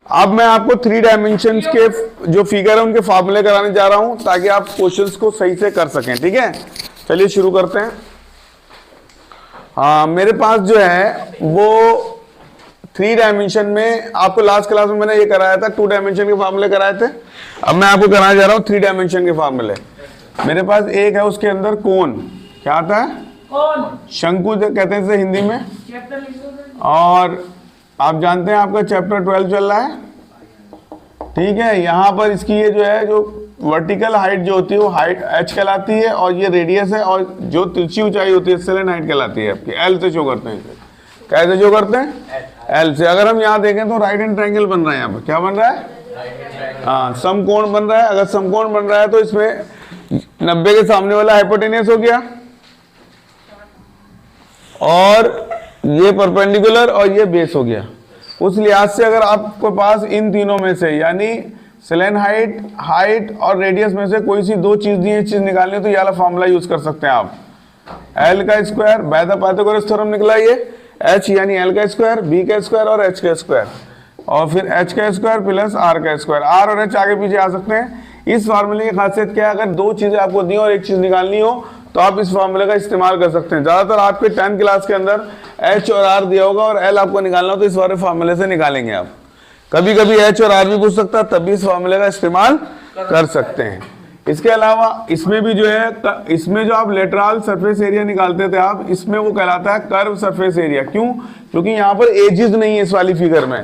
अब मैं आपको 3 डायमेंशंस के जो फिगर है उनके फॉर्मूले कराने जा रहा हूं ताकि आप क्वेश्चंस को सही से कर सकें। ठीक है, चलिए शुरू करते हैं। हाँ, मेरे पास जो है वो 3 डायमेंशन में, आपको लास्ट क्लास में मैंने ये कराया था 2 डायमेंशन के फॉर्मूले कराए थे। अब मैं आपको कराने जा रहा हूँ 3 डायमेंशन के फॉर्मूले। मेरे पास एक है, उसके अंदर कोण, क्या आता है? कोण, शंकु कहते हैं इसे हिंदी में। और आप जानते हैं आपका चैप्टर 12 चल रहा है। ठीक है, यहाँ पर इसकी ये जो है, जो वर्टिकल हाइट जो होती है वो हाइट h कहलाती है, और ये रेडियस है, और जो तिरछी ऊंचाई होती है सेलेन हाइट कहलाती है आपकी। L से शो करते हैं। कैसे शो करते हैं? L से। अगर हम यहाँ देखें तो राइट एंड ट्रायंगल बन रहा है। यहाँ पर क्या बन रहा है? हाँ, समकोण बन रहा है। अगर समकोण बन रहा है तो इसमें 90 के सामने वाला हाइपोटेनियस हो गया, और ये परपेंडिकुलर, और ये बेस हो गया। उस लिहाज से अगर आपके पास इन तीनों में से, यानी सेलेन हाइट, हाइट और रेडियस में से कोई सी 2 चीज दी है, चीज निकालनी है, तो ये वाला फॉर्मूला यूज कर सकते हैं आप। L का square, by the Pythagoras theorem निकला ये, H यानी L का स्क्वायर, B का स्क्वायर और H का स्क्वायर, और फिर H का स्क्वायर प्लस R का स्क्वायर। R और H आगे पीछे आ सकते हैं। इस फार्मूले की खासियत क्या है? अगर 2 चीजें आपको दी और एक चीज निकालनी हो तो आप इस फार्मूले का इस्तेमाल कर सकते हैं। ज्यादातर आपके 10th क्लास के अंदर H और R दिया होगा, और L आपको निकालना हो तो इस वाले फार्मूले से निकालेंगे आप। कभी कभी H और R भी पूछ सकता है, तब भी इस फार्मूले का इस्तेमाल कर सकते हैं। इसके अलावा इसमें भी जो है, इसमें जो आप लेटरल सरफेस एरिया निकालते थे आप, इसमें वो कहलाता है कर्व सरफेस एरिया। क्यों? क्योंकि यहाँ पर एजेस नहीं है इस वाली फिगर में।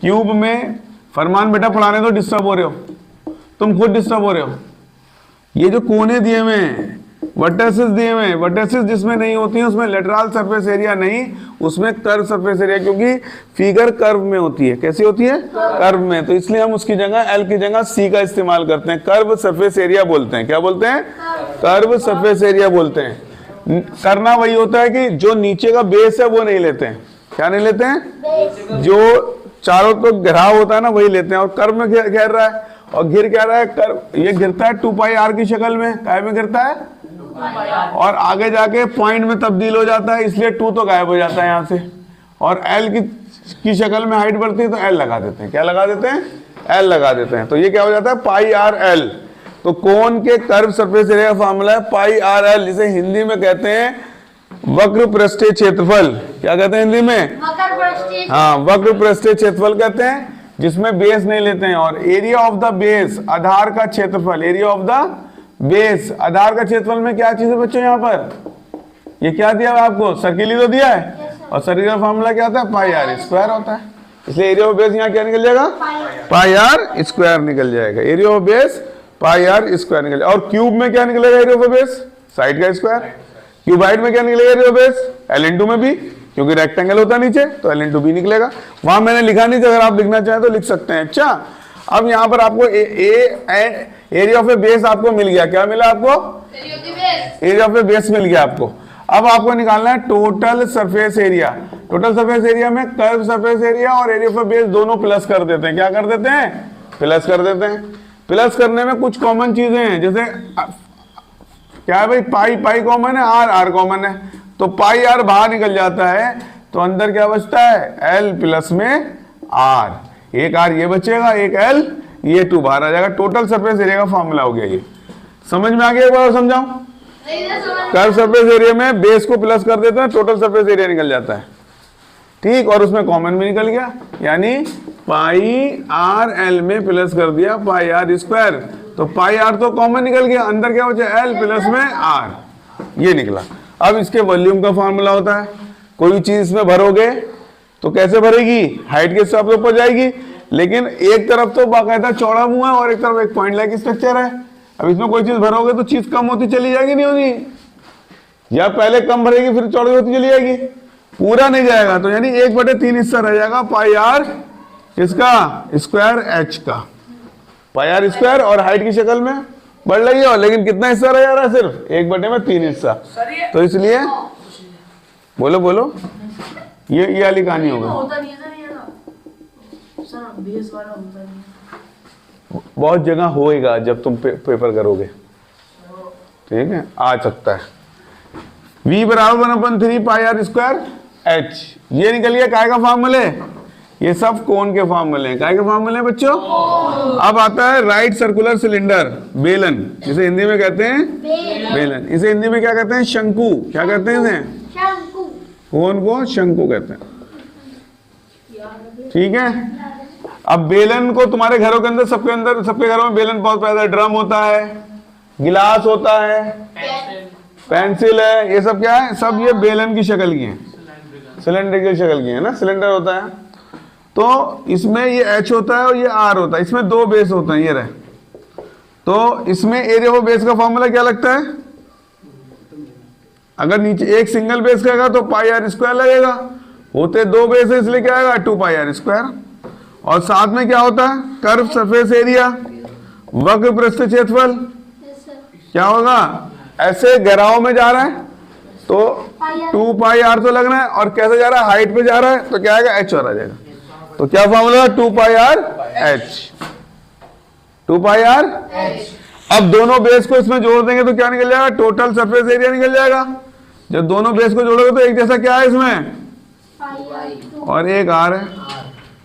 क्यूब में फरमान बेटा पढ़ाने तो डिस्टर्ब हो रहे हो, तुम खुद डिस्टर्ब हो रहे हो। ये जो कोने दिए हुए हैं, वर्टेसिस दिए हुए हैं, वर्टेसिस जिसमें नहीं होती है उसमें लेटरल सरफेस एरिया नहीं, उसमें कर्व सरफेस एरिया, क्योंकि फिगर कर्व में होती है। कैसी होती है? कर्व में। तो इसलिए हम उसकी जगह L की जगह C का इस्तेमाल करते हैं। कर्व सरफेस एरिया बोलते हैं। क्या बोलते हैं? कर्व सरफेस एरिया बोलते हैं। करना वही होता है कि जो नीचे का बेस है वो नहीं लेते हैं। क्या नहीं लेते हैं? जो चारों तरफ घेराव होता है ना, वही लेते हैं। और कर्व में घेर रहा है, और घिर क्या रहा है? कर्व ये घिरता है 2πr की शक्ल में। काय में गिरता है? और आगे जाके पॉइंट में तब्दील हो जाता है, इसलिए 2 तो गायब हो जाता है यहाँ से। और L की शक्ल में हाइट बढ़ती है तो L लगा देते हैं। क्या लगा देते हैं? L लगा देते हैं। तो ये क्या हो जाता है? πr L। तो कोण के कर्व सरफेस एरिया का फार्मूला है πr L, जिसे हिंदी में कहते हैं वक्र पृष्ठीय क्षेत्रफल। क्या कहते हैं हिंदी में? हाँ, वक्र पृष्ठीय क्षेत्रफल कहते हैं, जिसमें बेस नहीं लेते हैं। और एरिया ऑफ द बेस, आधार का क्षेत्रफल, एरिया ऑफ द बेस, आधार का क्षेत्रफल में क्या चीज है बच्चों? यहाँ पर ये क्या दिया है आपको? सर्किल ही तो दिया है, और सर्किल का फार्मूला क्या होता है? πr स्क्वायर होता है। इसलिए एरिया ऑफ बेस यहाँ क्या निकल जाएगा? πr स्क्वायर निकल जाएगा। Area of base πr square निकल जाएगा। और क्यूब में क्या निकलेगा? एरिया ऑफ बेस साइड का स्क्वायर। क्यूबाइड में क्या निकलेगा? एरिया ऑफ बेस L में भी, क्योंकि रेक्टेंगल होता है नीचे, तो L भी निकलेगा। वहां मैंने लिखा नहीं था, अगर आप लिखना चाहें तो लिख सकते हैं। अच्छा, अब यहाँ पर आपको एरिया ऑफ ए बेस आपको मिल गया। क्या मिला आपको? एरिया ऑफ ए बेस मिल गया आपको। अब आपको निकालना है total surface area. Total surface area में कर्व सरफेस एरिया और एरिया ऑफ ए बेस दोनों प्लस कर देते हैं। क्या कर देते हैं? प्लस कर देते हैं। प्लस करने में कुछ कॉमन चीजें हैं, जैसे क्या है भाई? पाई कॉमन है, आर कॉमन है, तो πr बाहर निकल जाता है, तो अंदर क्या बचता है? L प्लस में R। एक R ये बचेगा, एक L, ये 2 बाहर आ जाएगा। टोटल सरफेस एरिया का फॉर्मूला हो गया ये। समझ में आ गया? एक बार और समझाऊं? कर्व सरफेस एरिया में बेस को प्लस कर देते हैं, टोटल सरफेस एरिया निकल जाता है। ठीक, और उसमें कॉमन भी निकल गया, यानी πr L में प्लस कर दिया πr स्क्वायर, तो πr तो कॉमन निकल गया, अंदर क्या बचा? L प्लस में R, ये निकला। अब इसके वॉल्यूम का फार्मूला होता है, कोई भी चीज इसमें भरोगे तो कैसे भरेगी? हाइट के हिसाब से ऊपर जाएगी, लेकिन एक तरफ तो बाकायदा चौड़ा मुंह है और एक तरफ एक पॉइंट लाइक स्ट्रक्चर है। अब इसमें कोई चीज भरोगे तो चीज कम होती चली जाएगी, नहीं होगी? या पहले कम भरेगी फिर चौड़ी होती चली जाएगी? पूरा नहीं जाएगा, तो यानी 1/3 हिस्सा रह जाएगा πr इसका स्क्वायर h का। πr स्क्वायर और हाइट की शक्ल में बढ़ रही है, लेकिन कितना हिस्सा रह जा रहा है? सिर्फ 1/3 हिस्सा। तो इसलिए बोलो बोलो, ये वाली कहानी होगी। बहुत जगह होएगा जब तुम पेपर करोगे, ठीक है, आ सकता है। v = 1/3 πr स्क्वायर h, ये निकल गया काय का फॉर्मूले? ये सब कोन के फॉर्मूले हैं। काय के फॉर्मूले हैं बच्चों? अब आता है राइट सर्कुलर सिलेंडर, बेलन, जिसे हिंदी में कहते हैं बेलन। इसे हिंदी में क्या कहते हैं? शंकु। क्या कहते हैं इसे? शंकु। कोन को शंकु कहते हैं। ठीक है। अब बेलन को तुम्हारे घरों के अंदर, सबके घरों में बेलन बहुत पैदा है। ड्रम होता है, गिलास होता है, पेंसिल है, ये सब क्या है? सब ये बेलन की शक्ल की है, सिलेंडर की शक्ल की है ना, सिलेंडर होता है। तो इसमें ये H होता है और ये R होता है। इसमें दो बेस होते हैं, ये रहे। तो इसमें एरिया ऑफ बेस का फॉर्मूला क्या लगता है? अगर नीचे एक सिंगल बेस का तो पाई आर स्क्वायर लगेगा। होते दो बेस है इसलिए क्या आएगा? 2 पाई आर स्क्वायर। और साथ में क्या होता है? कर्व सरफेस एरिया, वक्र पृष्ठ क्षेत्रफल। क्या होगा? ऐसे गहराव में जा रहा है तो 2 पाई आर तो लगना है, और कैसे जा रहा है? हाइट पे जा रहा है तो क्या आएगा? H और आ जाएगा। तो क्या formula? 2 pi R H। 2 pi R. अब दोनों बेस को इसमें जोड़ देंगे तो क्या निकल जाएगा? टोटल सरफेस एरिया निकल जाएगा। जब दोनों बेस को जोड़ोगे तो एक जैसा क्या है इसमें? और एक आर है,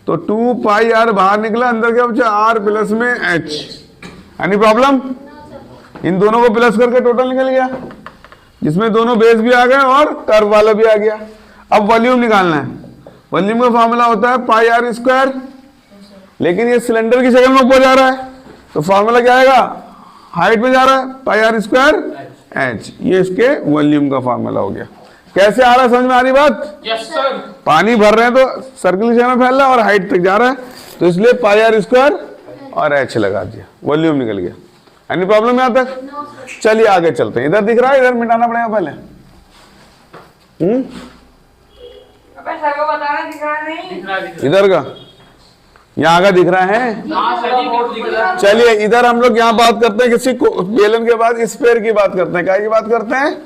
तो 2 पाई आर बाहर निकला, अंदर क्या बचा? आर प्लस में H। Any problem? इन दोनों को प्लस करके टोटल निकल गया, जिसमें दोनों बेस भी आ गए और कर्व वाला भी आ गया। अब वॉल्यूम निकालना है। वॉल्यूम का फॉर्मूला होता है पाई आर स्क्वायर, लेकिन ये सिलेंडर की शक्ल में ऊपर जा रहा है तो फॉर्मूला क्या आएगा? हाइट में जा रहा है, पाई आर स्क्वायर H। ये इसके वॉल्यूम का फॉर्मूला हो गया। कैसे आ रहा है? समझ में आ रही बात? Yes sir. पानी भर रहे हैं तो सर्किल की शक्ल में फैल रहा है और हाइट तक जा रहा है, तो इसलिए पाई आर स्क्वायर और H लगा दिया, वॉल्यूम निकल गया। एनी प्रॉब्लम यहां तक? चलिए आगे चलते हैं। इधर दिख रहा है? इधर मिटाना पड़ेगा पहले। सर को बताना दिख रहा नहीं। इधर का यहाँ का दिख रहा है। चलिए इधर हम लोग यहाँ बात करते हैं किसी बेलन के बाद स्फीयर की बात करते हैं। क्या की बात करते हैं?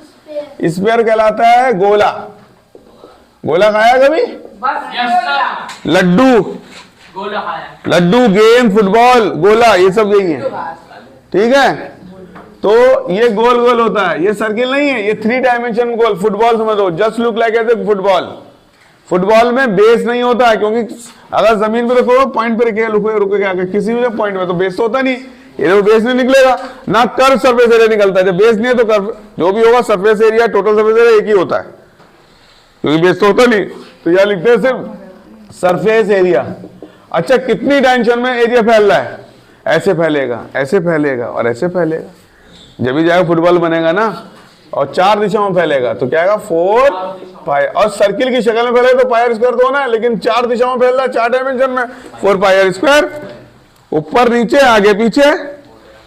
स्फीयर कहलाता है गोला। गोला खाया कभी? लड्डू, गोला खाया। लड्डू, गेम, फुटबॉल, गोला, ये सब यही है। ठीक है। तो ये गोल गोल होता है, ये सर्किल नहीं है, ये 3 डायमेंशन गोल। फुटबॉल समझ लो, just look like as a football. Football में बेस नहीं होता है, क्योंकि अगर जमीन पे रखो, पॉइंट पे रखे, रुके आगे किसी भी पॉइंट में, तो बेस तो होता नहीं। ये बेस नहीं निकलेगा ना, कर्व सरफेस एरिया निकलता है। जब बेस नहीं है तो कर्व जो भी होगा, surface area, total surface area एक ही होता है, क्योंकि बेस तो होता नहीं। तो यह लिखते हैं सिर्फ सरफेस एरिया। अच्छा, कितनी डायमेंशन में एरिया फैल रहा है? ऐसे फैलेगा, ऐसे फैलेगा और ऐसे फैलेगा। जब भी जाएगा फुटबॉल बनेगा ना, और 4 दिशाओं में फैलेगा तो क्या आएगा? 4 पाई। और सर्किल की शक्ल में फैलेगा तो पाई आर स्क्वायर तो होना है, लेकिन 4 दिशाओं में फैल रहा है, 4 डायमेंशन में, 4 पाई आर स्क्वायर। ऊपर नीचे आगे पीछे,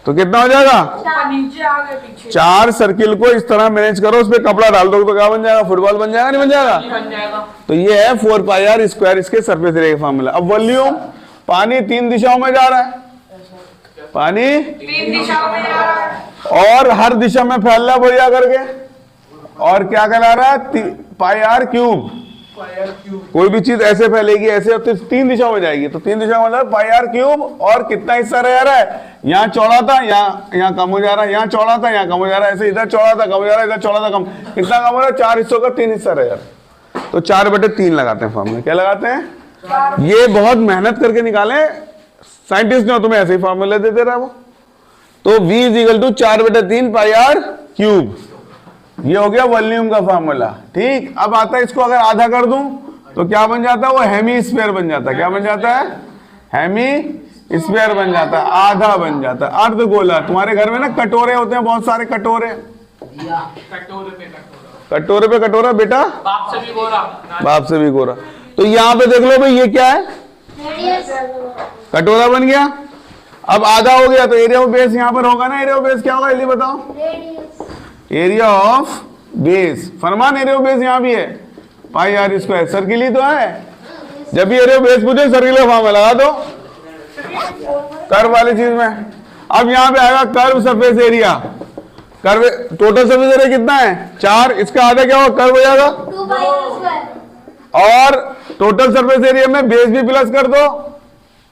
तो कितना हो जाएगा? नीचे आगे पीछे। 4 सर्किल को इस तरह मैनेज करो, उस पर कपड़ा डाल दो तो क्या बन जाएगा? फुटबॉल बन जाएगा, नहीं बन जाएगा? बन जाएगा। तो ये है 4 पाई आर स्क्वायर, इसके सरफेस एरिया का फॉर्मूला। अब वॉल्यूम, पानी 3 दिशाओं में जा रहा है, पानी 3 दिशाओं में जा रहा है और हर दिशा में फैल रहा है बढ़िया करके, और क्या कहला रहा है? पाई आर क्यूब। कोई भी चीज ऐसे फैलेगी, ऐसे तो 3 दिशाओं में जाएगी, तो 3 दिशाओं में पाई आर क्यूब। और कितना हिस्सा रह रहा है? यहाँ चौड़ा था, यहाँ कम हो जा रहा है, यहाँ चौड़ा था, यहाँ कम हो जा रहा है, ऐसे इधर चौड़ा था, कम हो जा रहा है, इधर चौड़ा था, कम। कितना कम हो रहा है? 4 हिस्सों का 3 हिस्सा रह जा रहा है। तो 4/3 लगाते हैं फॉर्मूला। क्या लगाते हैं? ये बहुत मेहनत करके निकाले साइंटिस्ट ने, तुम्हें ऐसे ही फॉर्मूला देते रहा वो। तो V = 4/3 पाई आर क्यूब। ये हो गया वॉल्यूम का फॉर्मूला। ठीक। अब आता है, इसको अगर आधा कर दूं तो क्या बन जाता है? वो हेमीस्फीयर बन जाता है। क्या बन जाता है? हेमीस्फीयर बन जाता है, आधा बन जाता है, अर्धगोला। तुम्हारे घर में ना कटोरे होते हैं, बहुत सारे कटोरे। कटोरे पे कटोरा बेटा, बाप से भी गोरा। बाप से भी गोरा। तो यहाँ पे देख लो भाई, ये क्या है? कटोरा बन गया। अब आधा हो गया तो एरिया ऑफ बेस यहाँ पर होगा ना। एरिया ऑफ बेस क्या होगा ये बताओ? Area of base. Farman area of base यहाँ भी है, पाई आर स्क्वायर। सर्किल ही तो है। जब भी एरिया ऑफ बेस पूछे, सर्किल का फॉर्मूला लगा दो कर्व वाली चीज में। अब यहाँ पे आएगा curve surface area. Curve total surface area कितना है? 4। इसका आधा क्या होगा? कर्व हो जाएगा। 2 पाई आर स्क्वायर। और टोटल सरफेस एरिया में बेस भी प्लस कर दो,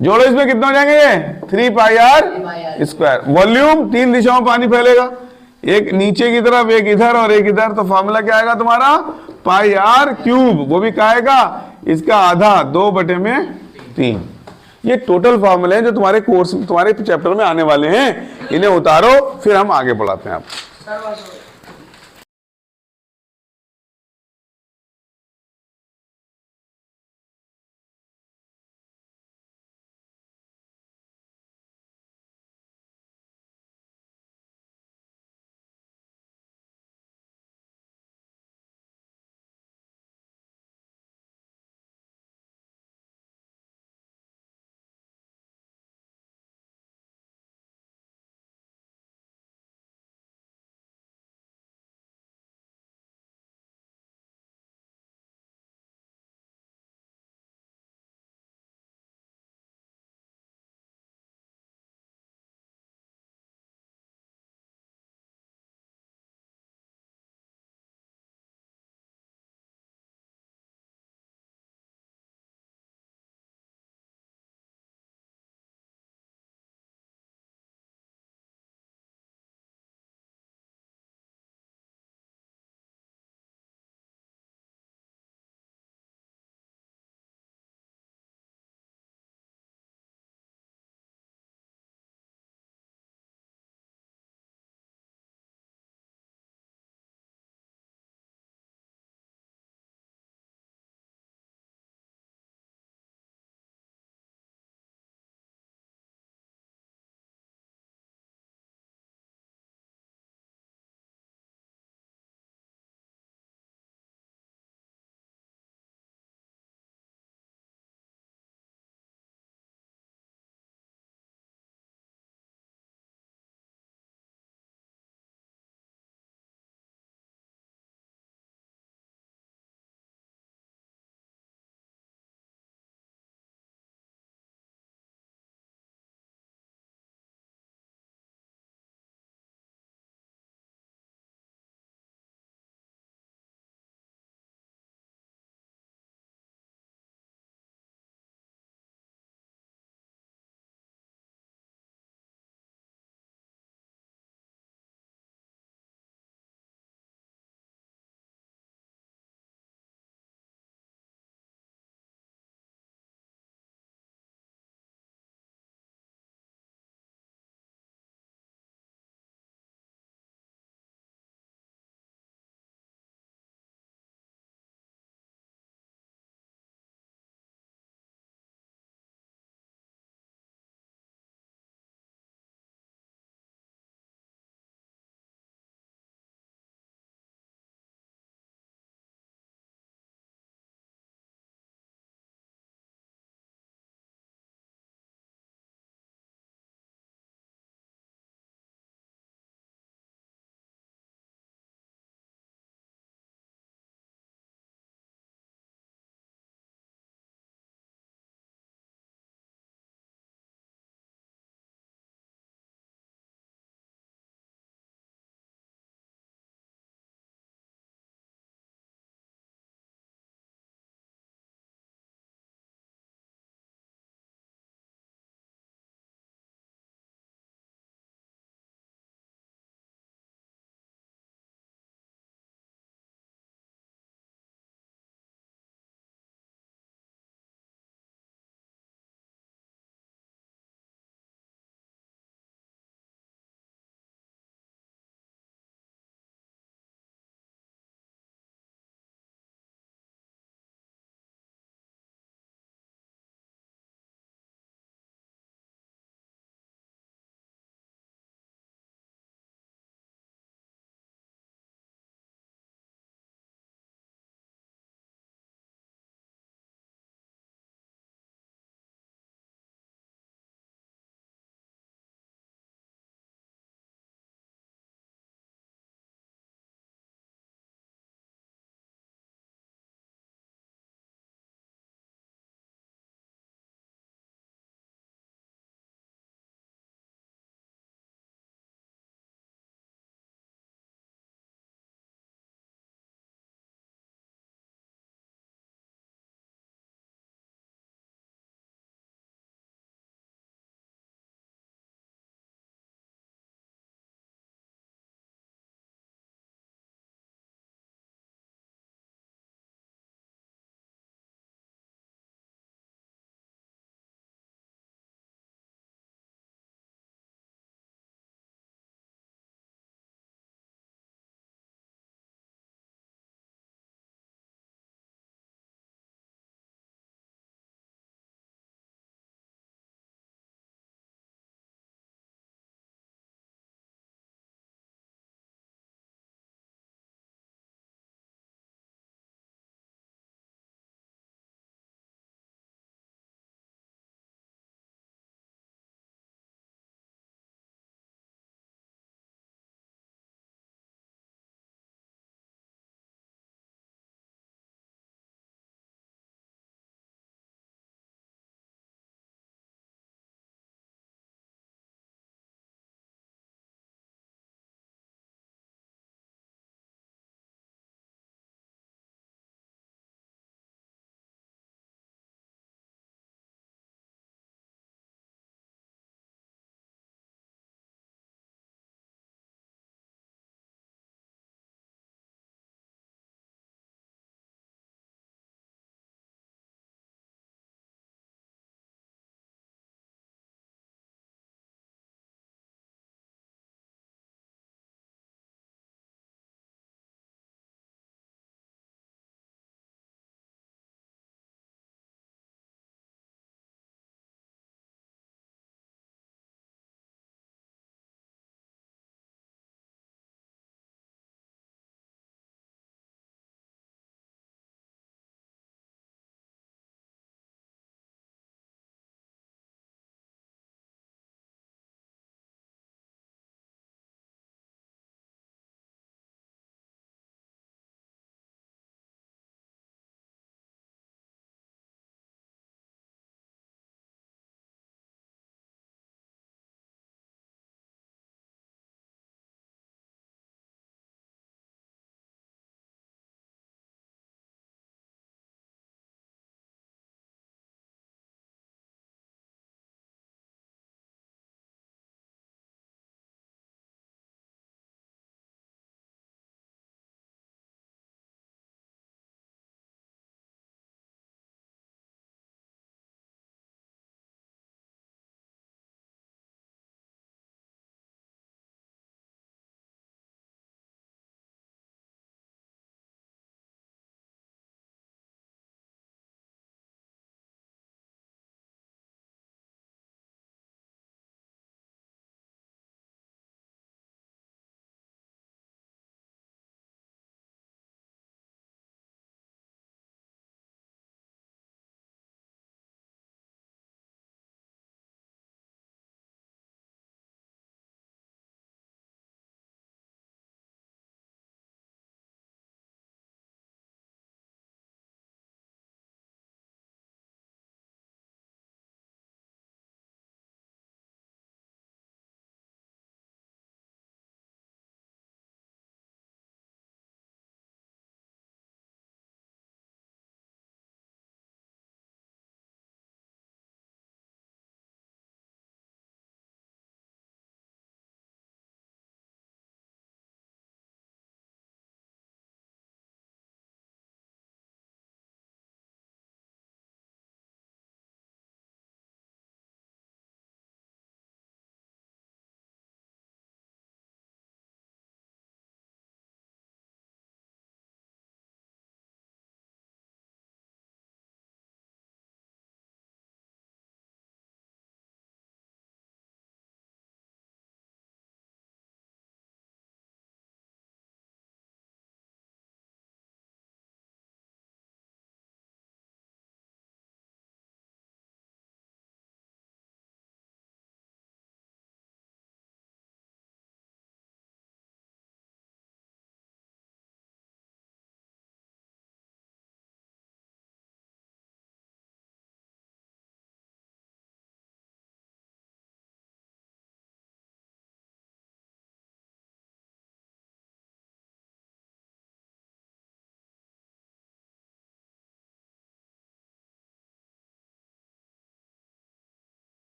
जोड़ो, इसमें कितना हो जाएंगे ये? 3 पाई आर स्क्वायर। वॉल्यूम 3 दिशाओं में पानी फैलेगा, एक नीचे की तरफ, एक इधर और एक इधर। तो फॉर्मूला क्या आएगा तुम्हारा? पाई आर क्यूब। वो भी क्या आएगा? इसका आधा 2/3। ये टोटल फॉर्मूले हैं जो तुम्हारे कोर्स तुम्हारे चैप्टर में आने वाले हैं। इन्हें उतारो, फिर हम आगे बढ़ाते हैं आप। सर्वसुख